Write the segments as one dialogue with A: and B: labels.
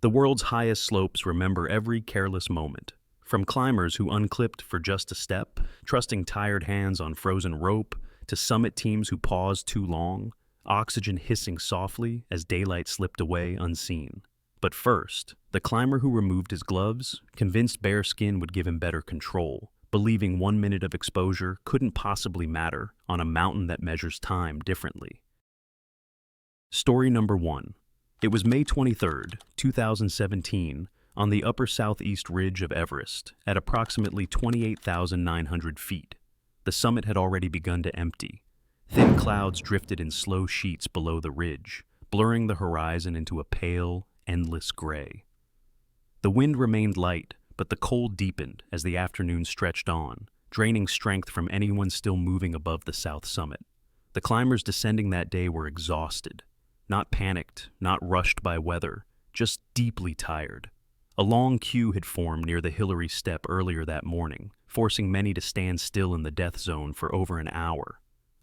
A: The world's highest slopes remember every careless moment. From climbers who unclipped for just a step, trusting tired hands on frozen rope, to summit teams who paused too long, oxygen hissing softly as daylight slipped away unseen. But first, the climber who removed his gloves, convinced bare skin would give him better control, believing 1 minute of exposure couldn't possibly matter on a mountain that measures time differently. Story number 1. It was May 23, 2017, on the upper southeast ridge of Everest, at approximately 28,900 feet. The summit had already begun to empty. Thin clouds drifted in slow sheets below the ridge, blurring the horizon into a pale, endless gray. The wind remained light, but the cold deepened as the afternoon stretched on, draining strength from anyone still moving above the south summit. The climbers descending that day were exhausted. Not panicked, not rushed by weather, just deeply tired. A long queue had formed near the Hillary Step earlier that morning, forcing many to stand still in the death zone for over an hour.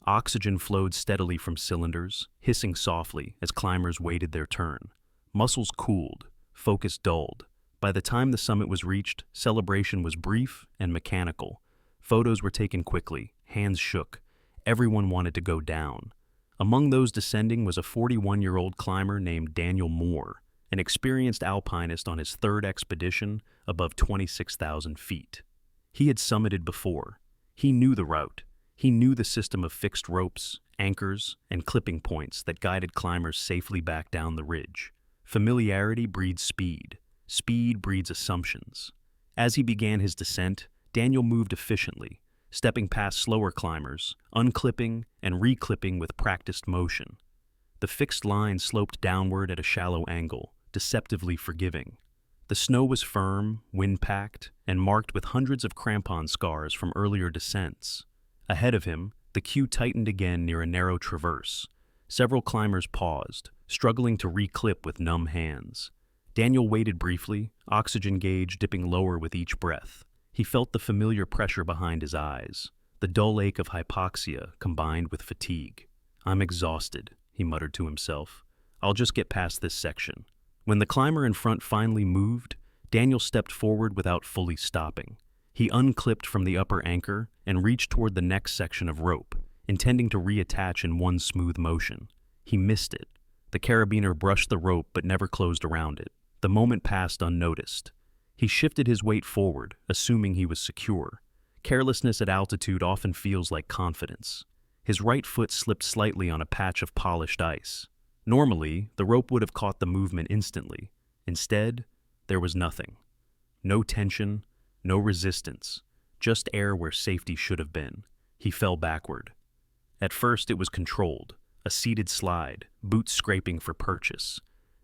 A: Oxygen flowed steadily from cylinders, hissing softly as climbers waited their turn. Muscles cooled, focus dulled. By the time the summit was reached, celebration was brief and mechanical. Photos were taken quickly, hands shook. Everyone wanted to go down. Among those descending was a 41-year-old climber named Daniel Moore, an experienced alpinist on his third expedition above 26,000 feet. He had summited before. He knew the route. He knew the system of fixed ropes, anchors, and clipping points that guided climbers safely back down the ridge. Familiarity breeds speed. Speed breeds assumptions. As he began his descent, Daniel moved efficiently, stepping past slower climbers, unclipping and reclipping with practiced motion. The fixed line sloped downward at a shallow angle, deceptively forgiving. The snow was firm, wind-packed, and marked with hundreds of crampon scars from earlier descents. Ahead of him, the queue tightened again near a narrow traverse. Several climbers paused, struggling to reclip with numb hands. Daniel waited briefly, oxygen gauge dipping lower with each breath. He felt the familiar pressure behind his eyes, the dull ache of hypoxia combined with fatigue. "I'm exhausted," he muttered to himself. "I'll just get past this section." When the climber in front finally moved, Daniel stepped forward without fully stopping. He unclipped from the upper anchor and reached toward the next section of rope, intending to reattach in one smooth motion. He missed it. The carabiner brushed the rope but never closed around it. The moment passed unnoticed. He shifted his weight forward, assuming he was secure. Carelessness at altitude often feels like confidence. His right foot slipped slightly on a patch of polished ice. Normally, the rope would have caught the movement instantly. Instead, there was nothing. No tension, no resistance, just air where safety should have been. He fell backward. At first, it was controlled, a seated slide, boots scraping for purchase.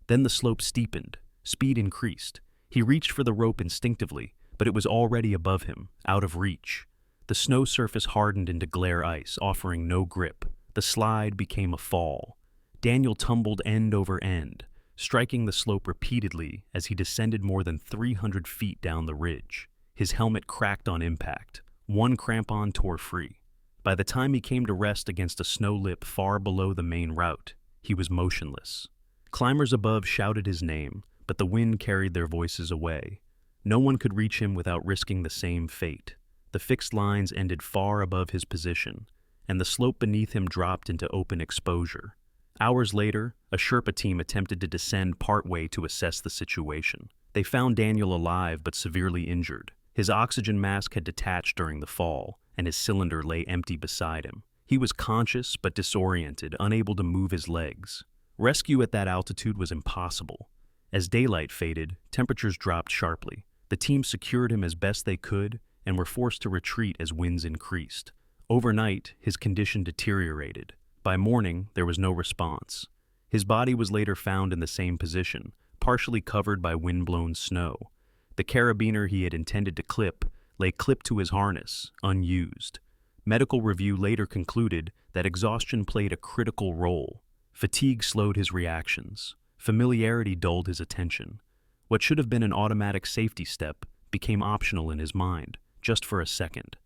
A: Then the slope steepened, speed increased. He reached for the rope instinctively, but it was already above him, out of reach. The snow surface hardened into glare ice, offering no grip. The slide became a fall. Daniel tumbled end over end, striking the slope repeatedly as he descended more than 300 feet down the ridge. His helmet cracked on impact. One crampon tore free. By the time he came to rest against a snow lip far below the main route, he was motionless. Climbers above shouted his name, but the wind carried their voices away. No one could reach him without risking the same fate. The fixed lines ended far above his position, and the slope beneath him dropped into open exposure. Hours later, a Sherpa team attempted to descend partway to assess the situation. They found Daniel alive but severely injured. His oxygen mask had detached during the fall, and his cylinder lay empty beside him. He was conscious but disoriented, unable to move his legs. Rescue at that altitude was impossible. As daylight faded, temperatures dropped sharply. The team secured him as best they could and were forced to retreat as winds increased. Overnight, his condition deteriorated. By morning, there was no response. His body was later found in the same position, partially covered by wind-blown snow. The carabiner he had intended to clip lay clipped to his harness, unused. Medical review later concluded that exhaustion played a critical role. Fatigue slowed his reactions. Familiarity dulled his attention. What should have been an automatic safety step became optional in his mind, just for a second.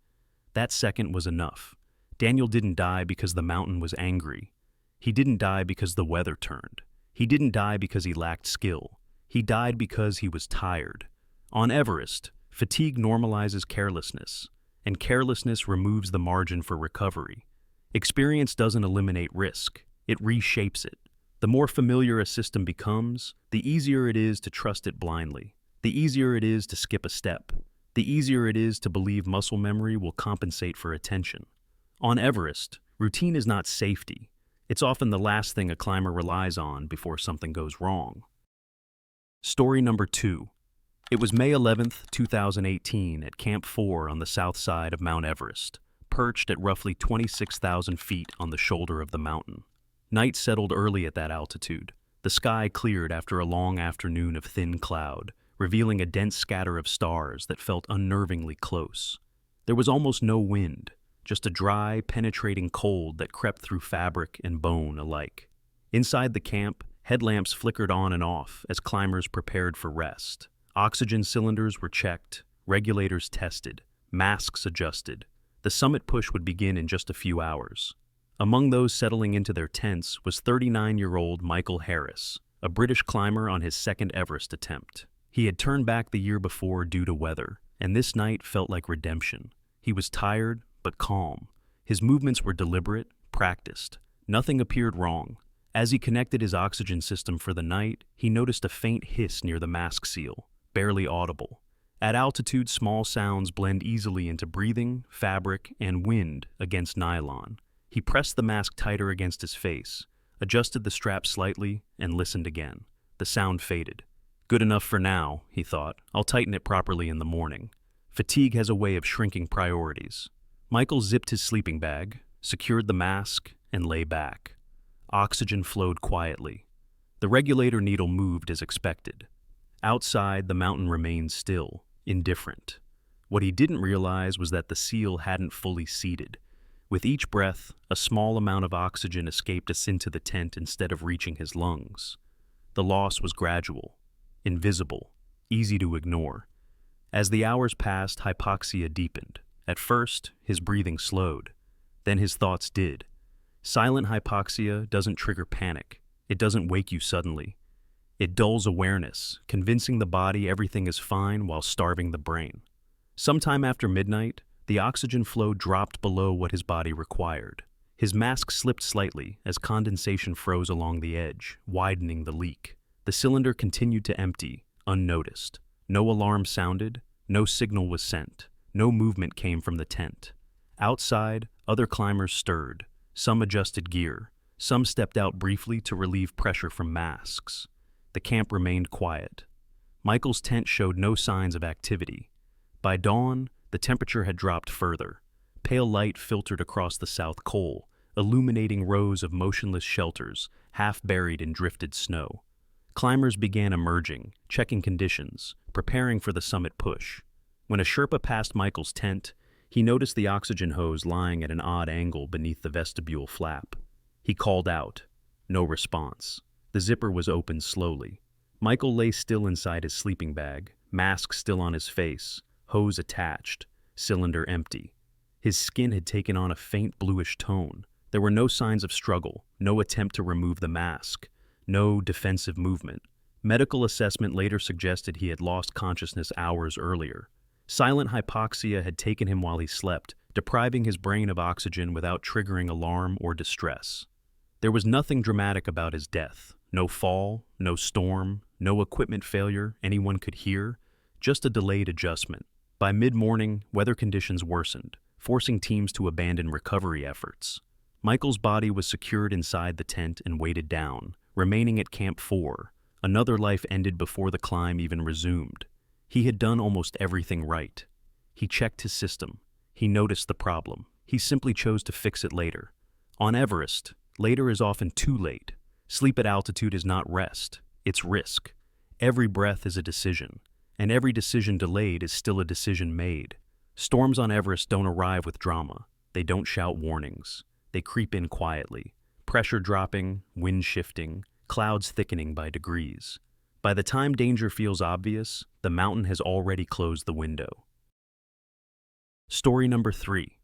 A: That second was enough. Daniel didn't die because the mountain was angry. He didn't die because the weather turned. He didn't die because he lacked skill. He died because he was tired. On Everest, fatigue normalizes carelessness, and carelessness removes the margin for recovery. Experience doesn't eliminate risk, it reshapes it. The more familiar a system becomes, the easier it is to trust it blindly. The easier it is to skip a step. The easier it is to believe muscle memory will compensate for attention. On Everest, routine is not safety. It's often the last thing a climber relies on before something goes wrong. Story number 2. It was May 11th, 2018 at Camp 4 on the south side of Mount Everest, perched at roughly 26,000 feet on the shoulder of the mountain. Night settled early at that altitude. The sky cleared after a long afternoon of thin cloud, revealing a dense scatter of stars that felt unnervingly close. There was almost no wind, just a dry, penetrating cold that crept through fabric and bone alike. Inside the camp, headlamps flickered on and off as climbers prepared for rest. Oxygen cylinders were checked, regulators tested, masks adjusted. The summit push would begin in just a few hours. Among those settling into their tents was 39-year-old Michael Harris, a British climber on his second Everest attempt. He had turned back the year before due to weather, and this night felt like redemption. He was tired, but calm. His movements were deliberate, practiced. Nothing appeared wrong. As he connected his oxygen system for the night, he noticed a faint hiss near the mask seal, barely audible. At altitude, small sounds blend easily into breathing, fabric, and wind against nylon. He pressed the mask tighter against his face, adjusted the strap slightly, and listened again. The sound faded. Good enough for now, he thought. I'll tighten it properly in the morning. Fatigue has a way of shrinking priorities. Michael zipped his sleeping bag, secured the mask, and lay back. Oxygen flowed quietly. The regulator needle moved as expected. Outside, the mountain remained still, indifferent. What he didn't realize was that the seal hadn't fully seated. With each breath, a small amount of oxygen escaped us into the tent instead of reaching his lungs. The loss was gradual, invisible, easy to ignore. As the hours passed, hypoxia deepened. At first, his breathing slowed. Then his thoughts did. Silent hypoxia doesn't trigger panic. It doesn't wake you suddenly. It dulls awareness, convincing the body everything is fine while starving the brain. Sometime after midnight, the oxygen flow dropped below what his body required. His mask slipped slightly as condensation froze along the edge, widening the leak. The cylinder continued to empty, unnoticed. No alarm sounded, no signal was sent. No movement came from the tent. Outside, other climbers stirred. Some adjusted gear. Some stepped out briefly to relieve pressure from masks. The camp remained quiet. Michael's tent showed no signs of activity. By dawn, the temperature had dropped further. Pale light filtered across the south col, illuminating rows of motionless shelters, half buried in drifted snow. Climbers began emerging, checking conditions, preparing for the summit push. When a Sherpa passed Michael's tent, he noticed the oxygen hose lying at an odd angle beneath the vestibule flap. He called out. No response. The zipper was opened slowly. Michael lay still inside his sleeping bag, mask still on his face, hose attached, cylinder empty. His skin had taken on a faint bluish tone. There were no signs of struggle, no attempt to remove the mask, no defensive movement. Medical assessment later suggested he had lost consciousness hours earlier. Silent hypoxia had taken him while he slept, depriving his brain of oxygen without triggering alarm or distress. There was nothing dramatic about his death. No fall, no storm, no equipment failure anyone could hear, just a delayed adjustment. By mid-morning, weather conditions worsened, forcing teams to abandon recovery efforts. Michael's body was secured inside the tent and weighted down, remaining at Camp 4. Another life ended before the climb even resumed. He had done almost everything right. He checked his system. He noticed the problem. He simply chose to fix it later. On Everest, later is often too late. Sleep at altitude is not rest, it's risk. Every breath is a decision, and every decision delayed is still a decision made. Storms on Everest don't arrive with drama. They don't shout warnings. They creep in quietly. Pressure dropping, wind shifting, clouds thickening by degrees. By the time danger feels obvious, the mountain has already closed the window. Story number 3.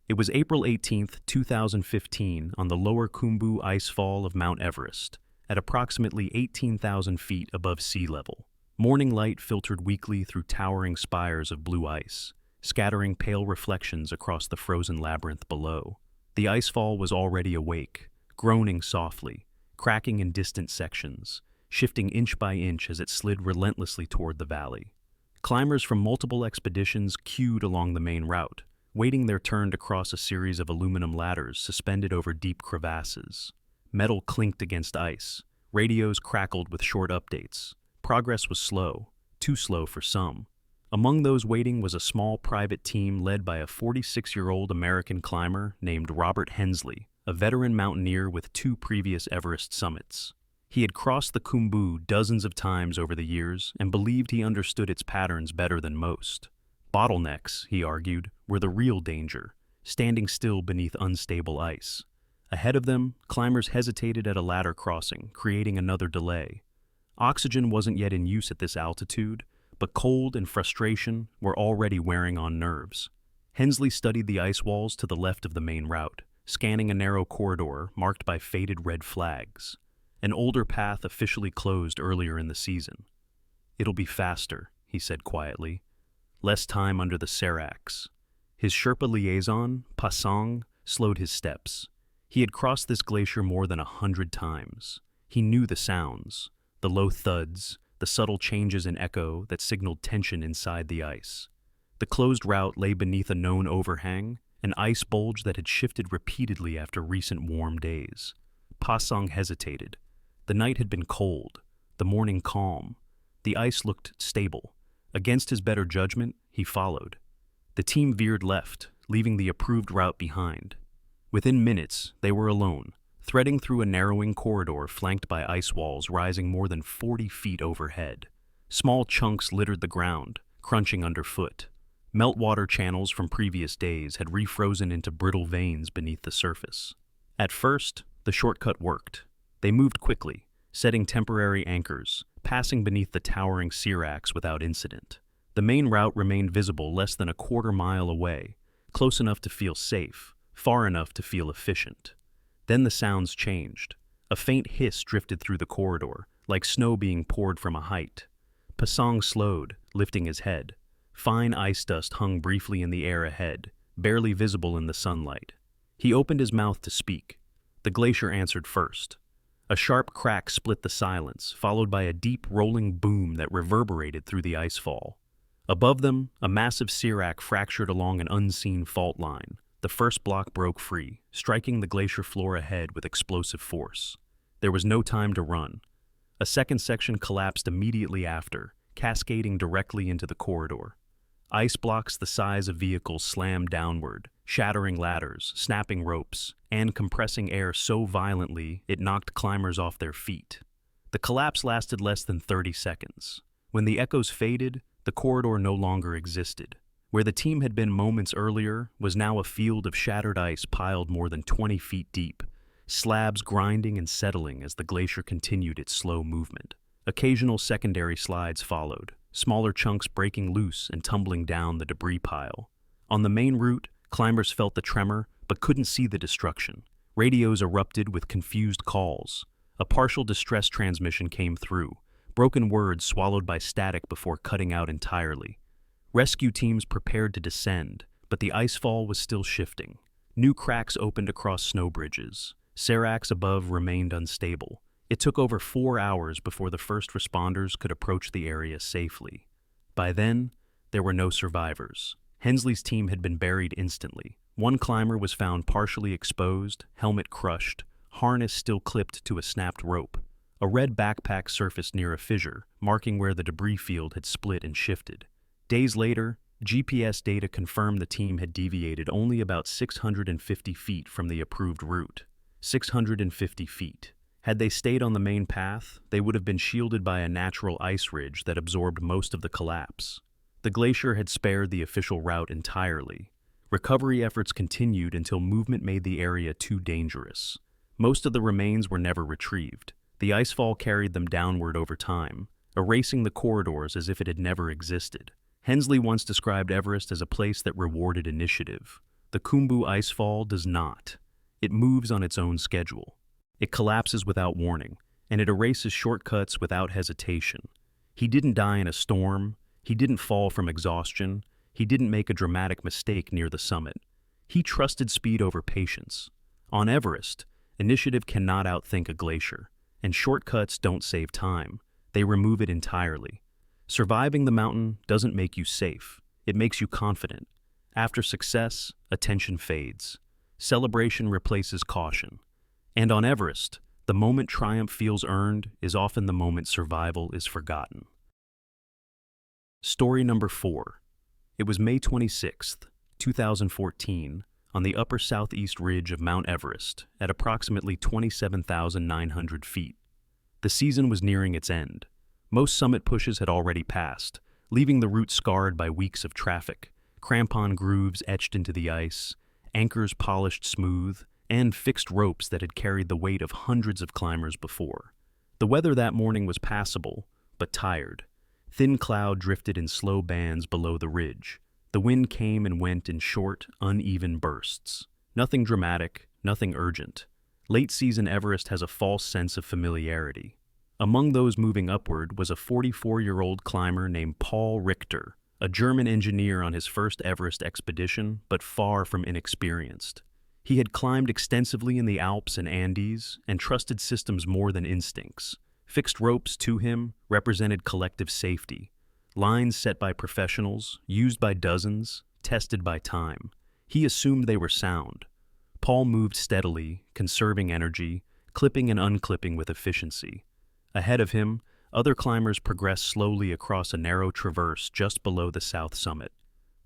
A: It was April 18th, 2015, on the lower Khumbu icefall of Mount Everest, at approximately 18,000 feet above sea level. Morning light filtered weakly through towering spires of blue ice, scattering pale reflections across the frozen labyrinth below. The icefall was already awake, groaning softly, cracking in distant sections, shifting inch by inch as it slid relentlessly toward the valley. Climbers from multiple expeditions queued along the main route, waiting their turn to cross a series of aluminum ladders suspended over deep crevasses. Metal clinked against ice, radios crackled with short updates. Progress was slow, too slow for some. Among those waiting was a small private team led by a 46-year-old American climber named Robert Hensley, a veteran mountaineer with 2 previous Everest summits. He had crossed the Khumbu dozens of times over the years and believed he understood its patterns better than most. Bottlenecks, he argued, were the real danger, standing still beneath unstable ice. Ahead of them, climbers hesitated at a ladder crossing, creating another delay. Oxygen wasn't yet in use at this altitude, but cold and frustration were already wearing on nerves. Hensley studied the ice walls to the left of the main route, scanning a narrow corridor marked by faded red flags. An older path officially closed earlier in the season. "It'll be faster," he said quietly. "Less time under the seracs." His Sherpa liaison, Pasang, slowed his steps. He had crossed this glacier more than 100 times. He knew the sounds, the low thuds, the subtle changes in echo that signaled tension inside the ice. The closed route lay beneath a known overhang, an ice bulge that had shifted repeatedly after recent warm days. Pasang hesitated. The night had been cold, the morning calm. The ice looked stable. Against his better judgment, he followed. The team veered left, leaving the approved route behind. Within minutes, they were alone, threading through a narrowing corridor flanked by ice walls rising more than 40 feet overhead. Small chunks littered the ground, crunching underfoot. Meltwater channels from previous days had refrozen into brittle veins beneath the surface. At first, the shortcut worked. They moved quickly, setting temporary anchors, passing beneath the towering seracs without incident. The main route remained visible less than a quarter mile away, close enough to feel safe, far enough to feel efficient. Then the sounds changed. A faint hiss drifted through the corridor, like snow being poured from a height. Pasang slowed, lifting his head. Fine ice dust hung briefly in the air ahead, barely visible in the sunlight. He opened his mouth to speak. The glacier answered first. A sharp crack split the silence, followed by a deep rolling boom that reverberated through the icefall. Above them, a massive serac fractured along an unseen fault line. The first block broke free, striking the glacier floor ahead with explosive force. There was no time to run. A second section collapsed immediately after, cascading directly into the corridor. Ice blocks the size of vehicles slammed downward, shattering ladders, snapping ropes, and compressing air so violently it knocked climbers off their feet. The collapse lasted less than 30 seconds. When the echoes faded, the corridor no longer existed. Where the team had been moments earlier was now a field of shattered ice piled more than 20 feet deep, slabs grinding and settling as the glacier continued its slow movement. Occasional secondary slides followed, smaller chunks breaking loose and tumbling down the debris pile. On the main route, climbers felt the tremor but couldn't see the destruction. Radios erupted with confused calls. A partial distress transmission came through, broken words swallowed by static before cutting out entirely. Rescue teams prepared to descend, but the icefall was still shifting. New cracks opened across snow bridges. Seracs above remained unstable. It took over 4 hours before the first responders could approach the area safely. By then, there were no survivors. Hensley's team had been buried instantly. One climber was found partially exposed, helmet crushed, harness still clipped to a snapped rope. A red backpack surfaced near a fissure, marking where the debris field had split and shifted. Days later, GPS data confirmed the team had deviated only about 650 feet from the approved route. 650 feet. Had they stayed on the main path, they would have been shielded by a natural ice ridge that absorbed most of the collapse. The glacier had spared the official route entirely. Recovery efforts continued until movement made the area too dangerous. Most of the remains were never retrieved. The icefall carried them downward over time, erasing the corridors as if it had never existed. Hensley once described Everest as a place that rewarded initiative. The Khumbu icefall does not. It moves on its own schedule. It collapses without warning, and it erases shortcuts without hesitation. He didn't die in a storm, he didn't fall from exhaustion, he didn't make a dramatic mistake near the summit. He trusted speed over patience. On Everest, initiative cannot outthink a glacier, and shortcuts don't save time, they remove it entirely. Surviving the mountain doesn't make you safe, it makes you confident. After success, attention fades. Celebration replaces caution. And on Everest, the moment triumph feels earned is often the moment survival is forgotten. Story number 4. It was May 26th, 2014, on the upper southeast ridge of Mount Everest at approximately 27,900 feet. The season was nearing its end. Most summit pushes had already passed, leaving the route scarred by weeks of traffic, crampon grooves etched into the ice, anchors polished smooth, and fixed ropes that had carried the weight of hundreds of climbers before. The weather that morning was passable, but tired. Thin cloud drifted in slow bands below the ridge. The wind came and went in short, uneven bursts. Nothing dramatic, nothing urgent. Late-season Everest has a false sense of familiarity. Among those moving upward was a 44-year-old climber named Paul Richter, a German engineer on his first Everest expedition, but far from inexperienced. He had climbed extensively in the Alps and Andes and trusted systems more than instincts. Fixed ropes to him represented collective safety. Lines set by professionals, used by dozens, tested by time. He assumed they were sound. Paul moved steadily, conserving energy, clipping and unclipping with efficiency. Ahead of him, other climbers progressed slowly across a narrow traverse just below the south summit.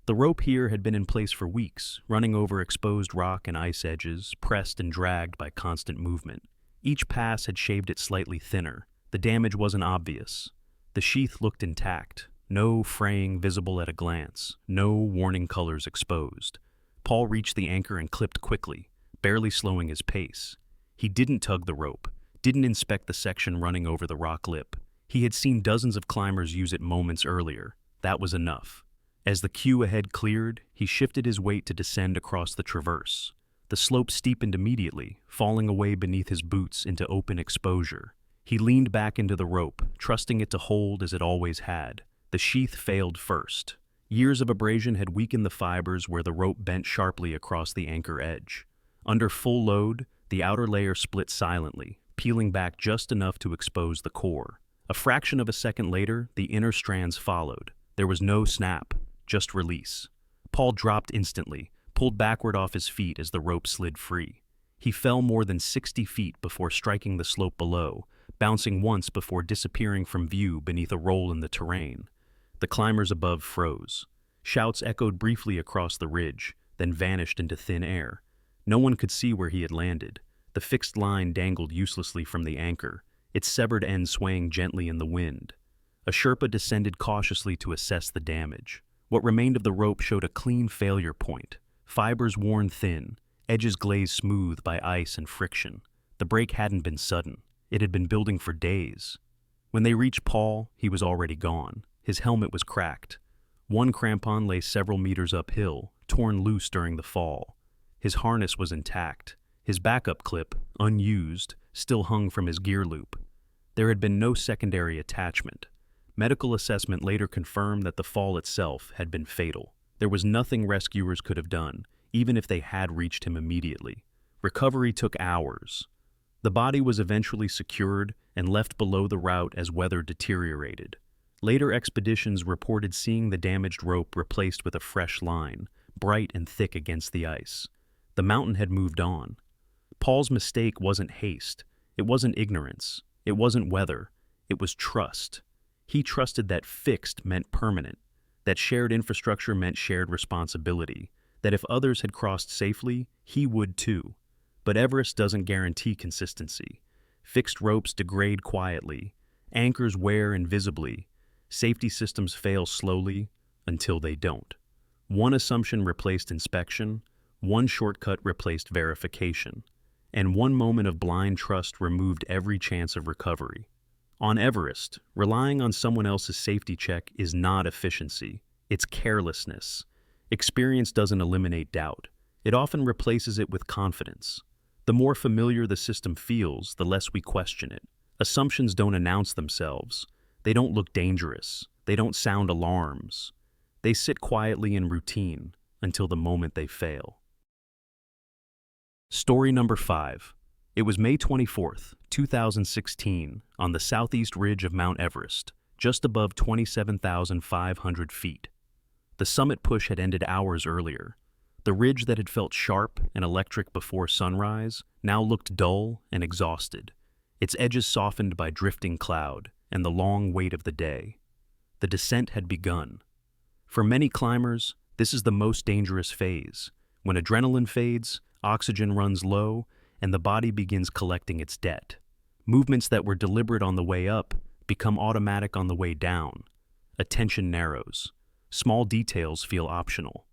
A: The rope here had been in place for weeks, running over exposed rock and ice edges, pressed and dragged by constant movement. Each pass had shaved it slightly thinner. The damage wasn't obvious. The sheath looked intact. No fraying visible at a glance. No warning colors exposed. Paul reached the anchor and clipped quickly, barely slowing his pace. He didn't tug the rope, didn't inspect the section running over the rock lip. He had seen dozens of climbers use it moments earlier. That was enough. As the queue ahead cleared, he shifted his weight to descend across the traverse. The slope steepened immediately, falling away beneath his boots into open exposure. He leaned back into the rope, trusting it to hold as it always had. The sheath failed first. Years of abrasion had weakened the fibers where the rope bent sharply across the anchor edge. Under full load, the outer layer split silently, peeling back just enough to expose the core. A fraction of a second later, the inner strands followed. There was no snap, just release. Paul dropped instantly, pulled backward off his feet as the rope slid free. He fell more than 60 feet before striking the slope below, bouncing once before disappearing from view beneath a roll in the terrain. The climbers above froze. Shouts echoed briefly across the ridge, then vanished into thin air. No one could see where he had landed. The fixed line dangled uselessly from the anchor, its severed end swaying gently in the wind. A Sherpa descended cautiously to assess the damage. What remained of the rope showed a clean failure point. Fibers worn thin, edges glazed smooth by ice and friction. The break hadn't been sudden. It had been building for days. When they reached Paul, he was already gone. His helmet was cracked. One crampon lay several meters uphill, torn loose during the fall. His harness was intact. His backup clip, unused, still hung from his gear loop. There had been no secondary attachment. Medical assessment later confirmed that the fall itself had been fatal. There was nothing rescuers could have done, even if they had reached him immediately. Recovery took hours. The body was eventually secured and left below the route as weather deteriorated. Later expeditions reported seeing the damaged rope replaced with a fresh line, bright and thick against the ice. The mountain had moved on. Paul's mistake wasn't haste. It wasn't ignorance. It wasn't weather. It was trust. He trusted that fixed meant permanent, that shared infrastructure meant shared responsibility, that if others had crossed safely, he would too. But Everest doesn't guarantee consistency. Fixed ropes degrade quietly. Anchors wear invisibly. Safety systems fail slowly until they don't. One assumption replaced inspection. One shortcut replaced verification. And one moment of blind trust removed every chance of recovery. On Everest, relying on someone else's safety check is not efficiency. It's carelessness. Experience doesn't eliminate doubt. It often replaces it with confidence. The more familiar the system feels, the less we question it. Assumptions don't announce themselves. They don't look dangerous. They don't sound alarms. They sit quietly in routine until the moment they fail. Story number 5. It was May 24th, 2016, on the southeast ridge of Mount Everest, just above 27,500 feet. The summit push had ended hours earlier. The ridge that had felt sharp and electric before sunrise now looked dull and exhausted, its edges softened by drifting cloud and the long wait of the day. The descent had begun. For many climbers, this is the most dangerous phase. When adrenaline fades, oxygen runs low, and the body begins collecting its debt. Movements that were deliberate on the way up become automatic on the way down. Attention narrows. Small details feel optional.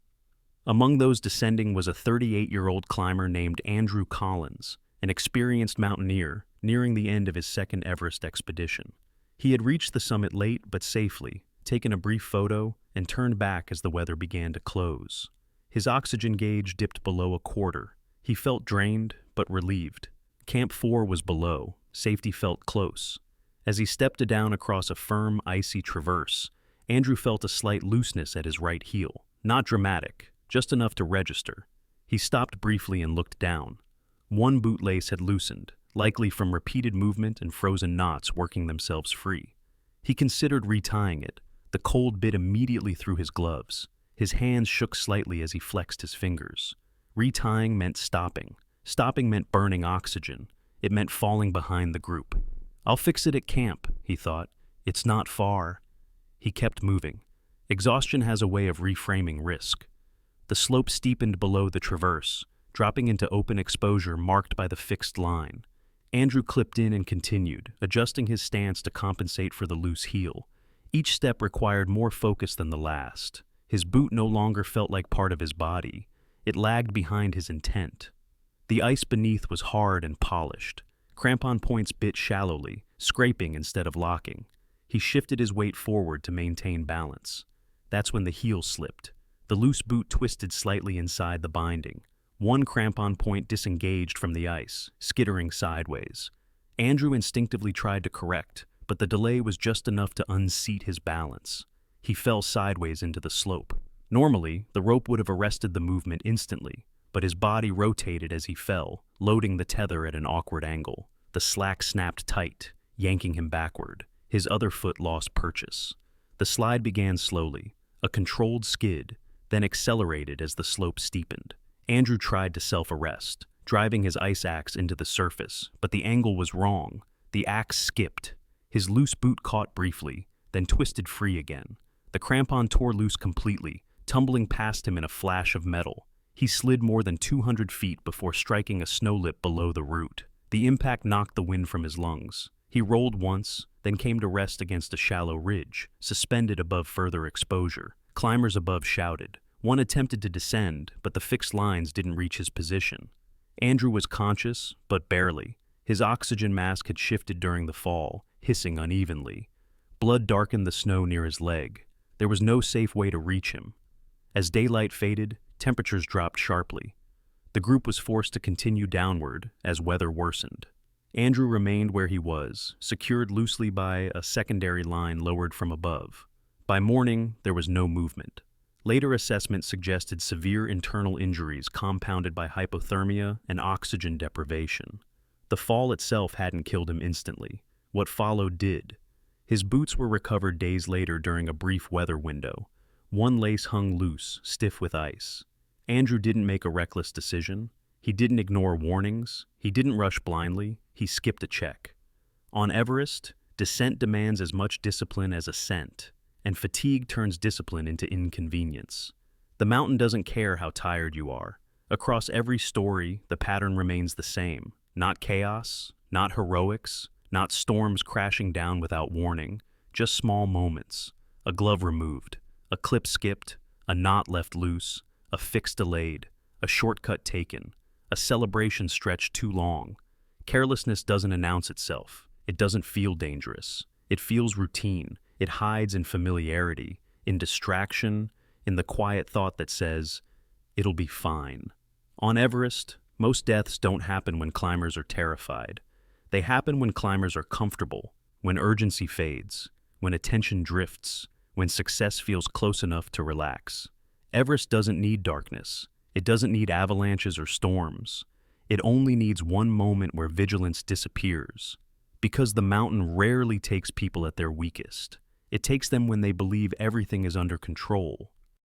A: Among those descending was a 38-year-old climber named Andrew Collins, an experienced mountaineer nearing the end of his second Everest expedition. He had reached the summit late but safely, taken a brief photo, and turned back as the weather began to close. His oxygen gauge dipped below a quarter. He felt drained, but relieved. Camp 4 was below. Safety felt close. As he stepped down across a firm, icy traverse, Andrew felt a slight looseness at his right heel. Not dramatic, just enough to register. He stopped briefly and looked down. One bootlace had loosened, likely from repeated movement and frozen knots working themselves free. He considered retying it. The cold bit immediately through his gloves. His hands shook slightly as he flexed his fingers. Retying meant stopping. Stopping meant burning oxygen. It meant falling behind the group. "I'll fix it at camp," he thought. "It's not far." He kept moving. Exhaustion has a way of reframing risk. The slope steepened below the traverse, dropping into open exposure marked by the fixed line. Andrew clipped in and continued, adjusting his stance to compensate for the loose heel. Each step required more focus than the last. His boot no longer felt like part of his body. It lagged behind his intent. The ice beneath was hard and polished. Crampon points bit shallowly, scraping instead of locking. He shifted his weight forward to maintain balance. That's when the heel slipped. The loose boot twisted slightly inside the binding. One crampon point disengaged from the ice, skittering sideways. Andrew instinctively tried to correct, but the delay was just enough to unseat his balance. He fell sideways into the slope. Normally, the rope would have arrested the movement instantly, but his body rotated as he fell, loading the tether at an awkward angle. The slack snapped tight, yanking him backward. His other foot lost purchase. The slide began slowly, a controlled skid, then accelerated as the slope steepened. Andrew tried to self-arrest, driving his ice axe into the surface, but the angle was wrong. The axe skipped. His loose boot caught briefly, then twisted free again. The crampon tore loose completely, tumbling past him in a flash of metal. He slid more than 200 feet before striking a snow lip below the root. The impact knocked the wind from his lungs. He rolled once, then came to rest against a shallow ridge, suspended above further exposure. Climbers above shouted. One attempted to descend, but the fixed lines didn't reach his position. Andrew was conscious, but barely. His oxygen mask had shifted during the fall, hissing unevenly. Blood darkened the snow near his leg. There was no safe way to reach him. As daylight faded, temperatures dropped sharply. The group was forced to continue downward as weather worsened. Andrew remained where he was, secured loosely by a secondary line lowered from above. By morning, there was no movement. Later assessments suggested severe internal injuries compounded by hypothermia and oxygen deprivation. The fall itself hadn't killed him instantly. What followed did. His boots were recovered days later during a brief weather window. One lace hung loose, stiff with ice. Andrew didn't make a reckless decision. He didn't ignore warnings. He didn't rush blindly. He skipped a check. On Everest, descent demands as much discipline as ascent, and fatigue turns discipline into inconvenience. The mountain doesn't care how tired you are. Across every story, the pattern remains the same. Not chaos, not heroics, not storms crashing down without warning, just small moments. A glove removed, a clip skipped, a knot left loose, a fix delayed, a shortcut taken, a celebration stretched too long. Carelessness doesn't announce itself. It doesn't feel dangerous. It feels routine. It hides in familiarity, in distraction, in the quiet thought that says, "It'll be fine." On Everest, most deaths don't happen when climbers are terrified. They happen when climbers are comfortable, when urgency fades, when attention drifts, when success feels close enough to relax. Everest doesn't need darkness. It doesn't need avalanches or storms. It only needs one moment where vigilance disappears. Because the mountain rarely takes people at their weakest. It takes them when they believe everything is under control.